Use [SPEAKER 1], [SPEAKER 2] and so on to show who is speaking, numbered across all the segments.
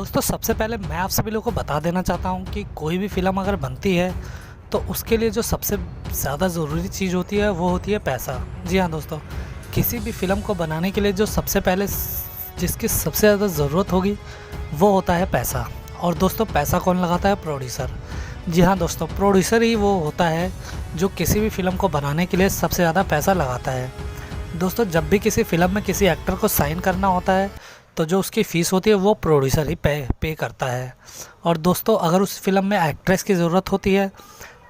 [SPEAKER 1] दोस्तों सबसे पहले मैं आप सभी लोगों को बता देना चाहता हूँ कि कोई भी फ़िल्म अगर बनती है तो उसके लिए जो सबसे ज़्यादा ज़रूरी चीज़ होती है वो होती है पैसा। जी हाँ दोस्तों, किसी भी फ़िल्म को बनाने के लिए जो सबसे पहले जिसकी सबसे ज़्यादा ज़रूरत होगी वो होता है पैसा। और दोस्तों पैसा कौन लगाता है? प्रोड्यूसर। जी हाँ दोस्तों, प्रोड्यूसर ही वो होता है जो किसी भी फ़िल्म को बनाने के लिए सबसे ज़्यादा पैसा लगाता है। दोस्तों जब भी किसी फ़िल्म में किसी एक्टर को साइन करना होता है तो जो उसकी फ़ीस होती है वो प्रोड्यूसर ही पे करता है। और दोस्तों अगर उस फिल्म में एक्ट्रेस की ज़रूरत होती है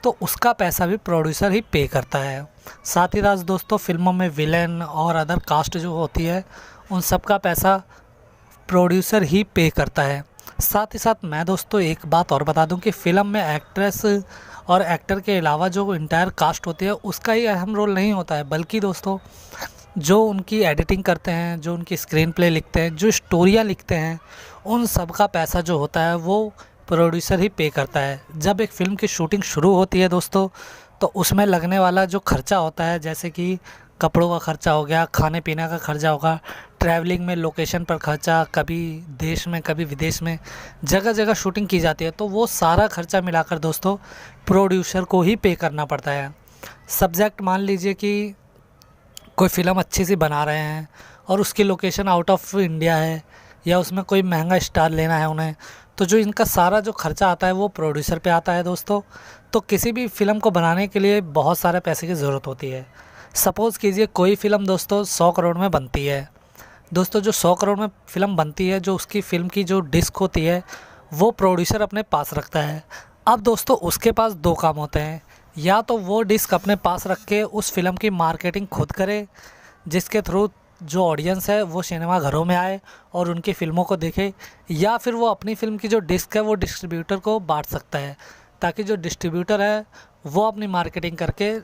[SPEAKER 1] तो उसका पैसा भी प्रोड्यूसर ही पे करता है। साथ ही साथ दोस्तों फिल्मों में विलेन और अदर कास्ट जो होती है उन सब का पैसा प्रोड्यूसर ही पे करता है। साथ ही साथ मैं दोस्तों एक बात और बता दूं कि फ़िल्म में एक्ट्रेस और एक्टर के अलावा जो इंटायर कास्ट होती है उसका ही अहम रोल नहीं होता है, बल्कि दोस्तों जो उनकी एडिटिंग करते हैं, जो उनकी स्क्रीन प्ले लिखते हैं, जो स्टोरियाँ लिखते हैं, उन सब का पैसा जो होता है वो प्रोड्यूसर ही पे करता है। जब एक फ़िल्म की शूटिंग शुरू होती है दोस्तों तो उसमें लगने वाला जो खर्चा होता है, जैसे कि कपड़ों का खर्चा हो गया, खाने पीने का खर्चा होगा, ट्रैवलिंग में लोकेशन पर खर्चा, कभी देश में कभी विदेश में जगह जगह शूटिंग की जाती है, तो वो सारा खर्चा मिलाकर दोस्तों प्रोड्यूसर को ही पे करना पड़ता है। सब्जेक्ट मान लीजिए कि कोई फ़िल्म अच्छी सी बना रहे हैं और उसकी लोकेशन आउट ऑफ इंडिया है या उसमें कोई महंगा स्टार लेना है उन्हें, तो जो इनका सारा जो खर्चा आता है वो प्रोड्यूसर पे आता है दोस्तों। तो किसी भी फ़िल्म को बनाने के लिए बहुत सारे पैसे की ज़रूरत होती है। सपोज़ कीजिए कोई फ़िल्म दोस्तों 100 करोड़ में बनती है। दोस्तों जो 100 करोड़ में फ़िल्म बनती है, जो उसकी फ़िल्म की जो डिस्क होती है वो प्रोड्यूसर अपने पास रखता है। अब दोस्तों उसके पास दो काम होते हैं, या तो वो डिस्क अपने पास रख के उस फिल्म की मार्केटिंग खुद करे, जिसके थ्रू जो ऑडियंस है वो सिनेमा घरों में आए और उनकी फ़िल्मों को देखे, या फिर वो अपनी फ़िल्म की जो डिस्क है वो डिस्ट्रीब्यूटर को बांट सकता है, ताकि जो डिस्ट्रीब्यूटर है वो अपनी मार्केटिंग करके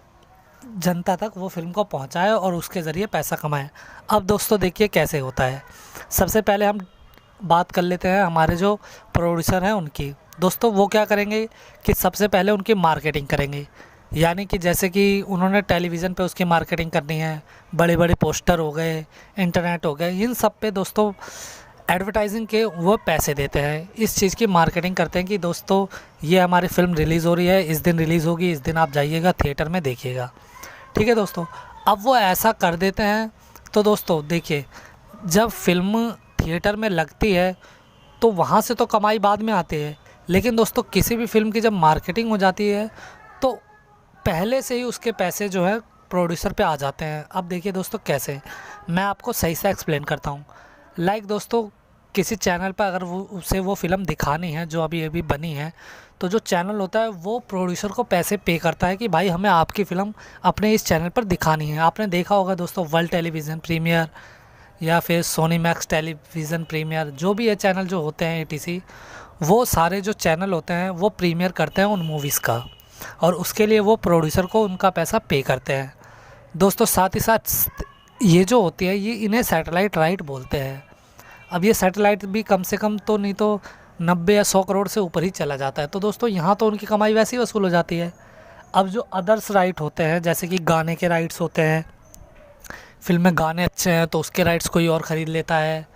[SPEAKER 1] जनता तक वो फ़िल्म को पहुंचाए और उसके ज़रिए पैसा कमाए। अब दोस्तों देखिए कैसे होता है। सबसे पहले हम बात कर लेते हैं हमारे जो प्रोड्यूसर हैं उनकी। दोस्तों वो क्या करेंगे कि सबसे पहले उनकी मार्केटिंग करेंगे, यानी कि जैसे कि उन्होंने टेलीविज़न पे उसकी मार्केटिंग करनी है, बड़े बड़े पोस्टर हो गए, इंटरनेट हो गए, इन सब पे दोस्तों एडवर्टाइजिंग के वो पैसे देते हैं। इस चीज़ की मार्केटिंग करते हैं कि दोस्तों ये हमारी फ़िल्म रिलीज़ हो रही है, इस दिन रिलीज़ होगी, इस दिन आप जाइएगा थिएटर में देखिएगा। ठीक है दोस्तों, अब वो ऐसा कर देते हैं तो दोस्तों देखिए जब फिल्म थिएटर में लगती है तो वहाँ से तो कमाई बाद में आती है, लेकिन दोस्तों किसी भी फ़िल्म की जब मार्केटिंग हो जाती है तो पहले से ही उसके पैसे जो है प्रोड्यूसर पे आ जाते हैं। अब देखिए दोस्तों कैसे, मैं आपको सही से एक्सप्लेन करता हूँ। लाइक दोस्तों किसी चैनल पर अगर उसे वो फ़िल्म दिखानी है जो अभी अभी बनी है, तो जो चैनल होता है वो प्रोड्यूसर को पैसे पे करता है कि भाई हमें आपकी फ़िल्म अपने इस चैनल पर दिखानी है। आपने देखा होगा दोस्तों वर्ल्ड टेलीविज़न प्रीमियर या फिर सोनी मैक्स टेलीविज़न प्रीमियर, जो भी ये चैनल जो होते हैं ATC, वो सारे जो चैनल होते हैं वो प्रीमियर करते हैं उन मूवीज़ का, और उसके लिए वो प्रोड्यूसर को उनका पैसा पे करते हैं दोस्तों। साथ ही साथ ये जो होती है ये इन्हें सैटेलाइट राइट बोलते हैं। अब ये सैटेलाइट भी कम से कम तो नहीं तो 90 या 100 करोड़ से ऊपर ही चला जाता है, तो दोस्तों यहाँ तो उनकी कमाई वैसे ही वसूल हो जाती है। अब जो अदर्स राइट होते हैं, जैसे कि गाने के राइट्स होते हैं, फिल्म में गाने अच्छे हैं तो उसके राइट्स कोई और ख़रीद लेता है,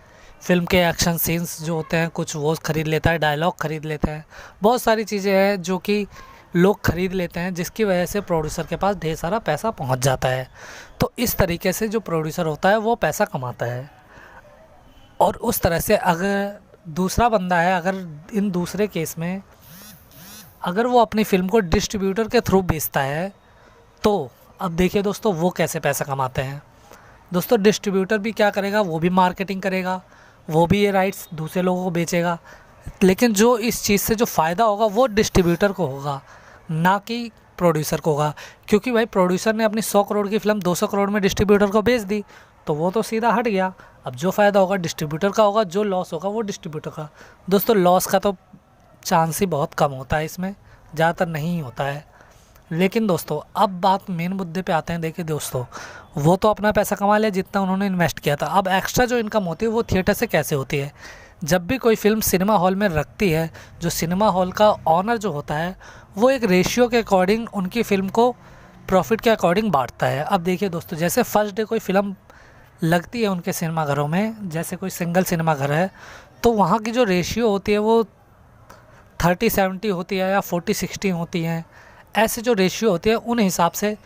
[SPEAKER 1] फिल्म के एक्शन सीन्स जो होते हैं कुछ वो ख़रीद लेता है, डायलॉग ख़रीद लेते हैं, बहुत सारी चीज़ें हैं जो कि लोग ख़रीद लेते हैं, जिसकी वजह से प्रोड्यूसर के पास ढेर सारा पैसा पहुंच जाता है। तो इस तरीके से जो प्रोड्यूसर होता है वो पैसा कमाता है। और उस तरह से अगर दूसरा बंदा है, अगर इन दूसरे केस में अगर वो अपनी फ़िल्म को डिस्ट्रीब्यूटर के थ्रू बेचता है, तो अब देखिए दोस्तों वो कैसे पैसा कमाते हैं। दोस्तों डिस्ट्रीब्यूटर भी क्या करेगा, वो भी मार्केटिंग करेगा, वो भी ये राइट्स दूसरे लोगों को बेचेगा, लेकिन जो इस चीज़ से जो फ़ायदा होगा वो डिस्ट्रीब्यूटर को होगा, ना कि प्रोड्यूसर को होगा। क्योंकि भाई प्रोड्यूसर ने अपनी 100 करोड़ की फ़िल्म 200 करोड़ में डिस्ट्रीब्यूटर को बेच दी तो वो तो सीधा हट गया। अब जो फ़ायदा होगा डिस्ट्रीब्यूटर का होगा, जो लॉस होगा वो डिस्ट्रीब्यूटर का। दोस्तों लॉस का तो चांस ही बहुत कम होता है, इसमें ज़्यादातर नहीं होता है। लेकिन दोस्तों अब बात मेन मुद्दे पे आते हैं। देखिए दोस्तों वो तो अपना पैसा कमा लिया जितना उन्होंने इन्वेस्ट किया था, अब एक्स्ट्रा जो इनकम होती है वो थिएटर से कैसे होती है। जब भी कोई फ़िल्म सिनेमा हॉल में रखती है, जो सिनेमा हॉल का ऑनर जो होता है वो एक रेशियो के अकॉर्डिंग उनकी फ़िल्म को प्रॉफिट के अकॉर्डिंग बांटता है। अब देखिए दोस्तों जैसे फर्स्ट डे कोई फ़िल्म लगती है उनके सिनेमा घरों में, जैसे कोई सिंगल सिनेमा घर है, तो वहाँ की जो रेशियो होती है वो 30-70 होती है या 40-60 होती हैं। ऐसे जो रेशियो होती है उन हिसाब से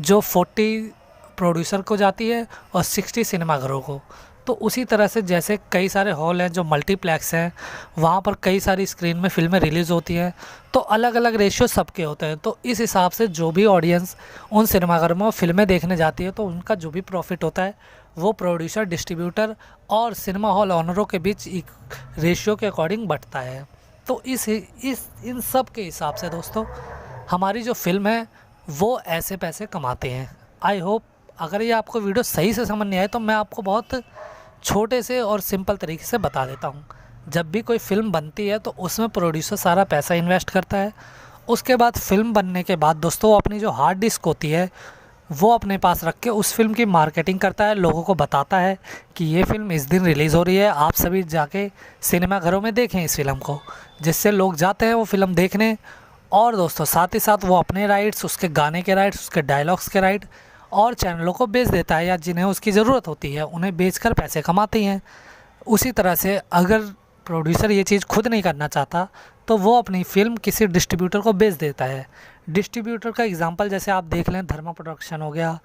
[SPEAKER 1] जो 40 प्रोड्यूसर को जाती है और 60 सिनेमाघरों को। तो उसी तरह से जैसे कई सारे हॉल हैं जो मल्टीप्लेक्स हैं, वहाँ पर कई सारी स्क्रीन में फ़िल्में रिलीज़ होती हैं, तो अलग अलग रेशियो सबके होते हैं। तो इस हिसाब से जो भी ऑडियंस उन सिनेमाघरों में फ़िल्में देखने जाती है तो उनका जो भी प्रॉफिट होता है वो प्रोड्यूसर, डिस्ट्रीब्यूटर और सिनेमा हॉल ऑनरों के बीच एक रेशियो के अकॉर्डिंग बँटता है। तो इन सब के हिसाब से दोस्तों हमारी जो फ़िल्म है वो ऐसे पैसे कमाते हैं। आई होप अगर ये आपको वीडियो सही से समझ नहीं आए तो मैं आपको बहुत छोटे से और सिंपल तरीके से बता देता हूँ। जब भी कोई फ़िल्म बनती है तो उसमें प्रोड्यूसर सारा पैसा इन्वेस्ट करता है। उसके बाद फ़िल्म बनने के बाद दोस्तों वो अपनी जो हार्ड डिस्क होती है वो अपने पास रख के उस फ़िल्म की मार्केटिंग करता है, लोगों को बताता है कि ये फ़िल्म इस दिन रिलीज़ हो रही है, आप सभी जाके सिनेमा घरों में देखें इस फ़िल्म को, जिससे लोग जाते हैं वो फ़िल्म देखने। और दोस्तों साथ ही साथ वो अपने राइट्स, उसके गाने के राइट्स, उसके डायलॉग्स के राइट और चैनलों को बेच देता है, या जिन्हें उसकी ज़रूरत होती है उन्हें बेचकर पैसे कमाती हैं। उसी तरह से अगर प्रोड्यूसर ये चीज़ खुद नहीं करना चाहता तो वो अपनी फ़िल्म किसी डिस्ट्रीब्यूटर को बेच देता है। डिस्ट्रीब्यूटर का एग्जांपल जैसे आप देख लें, धर्मा प्रोडक्शन हो गया,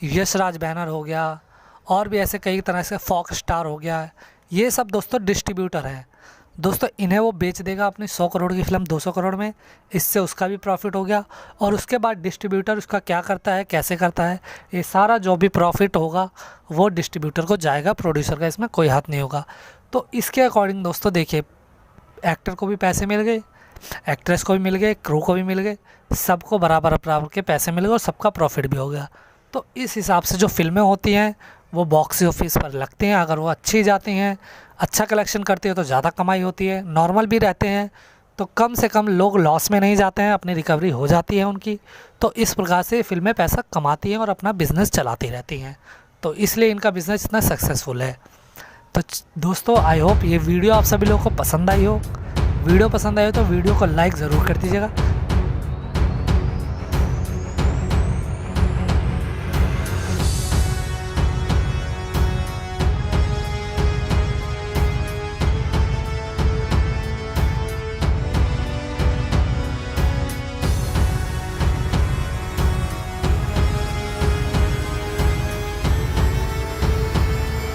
[SPEAKER 1] यश राज बैनर हो गया, और भी ऐसे कई तरह से फॉक्स स्टार हो गया। ये सब दोस्तों डिस्ट्रीब्यूटर हैं। दोस्तों इन्हें वो बेच देगा अपनी 100 करोड़ की फ़िल्म 200 करोड़ में, इससे उसका भी प्रॉफिट हो गया। और उसके बाद डिस्ट्रीब्यूटर उसका क्या करता है, कैसे करता है, ये सारा जो भी प्रॉफिट होगा वो डिस्ट्रीब्यूटर को जाएगा, प्रोड्यूसर का इसमें कोई हाथ नहीं होगा। तो इसके अकॉर्डिंग दोस्तों देखिए, एक्टर को भी पैसे मिल गए, एक्ट्रेस को भी मिल गए, क्रू को भी मिल गए, सबको बराबर बराबर के पैसे मिल गए और सबका प्रॉफिट भी हो गया। तो इस हिसाब से जो फ़िल्में होती हैं वो बॉक्स ऑफिस पर लगती हैं। अगर वो अच्छी जाती हैं, अच्छा कलेक्शन करती है तो ज़्यादा कमाई होती है। नॉर्मल भी रहते हैं तो कम से कम लोग लॉस में नहीं जाते हैं, अपनी रिकवरी हो जाती है उनकी। तो इस प्रकार से फ़िल्में पैसा कमाती हैं और अपना बिज़नेस चलाती रहती हैं। तो इसलिए इनका बिज़नेस इतना सक्सेसफुल है। तो दोस्तों आई होप ये वीडियो आप सभी लोगों को पसंद आई हो। वीडियो पसंद आई हो तो वीडियो को लाइक ज़रूर कर दीजिएगा।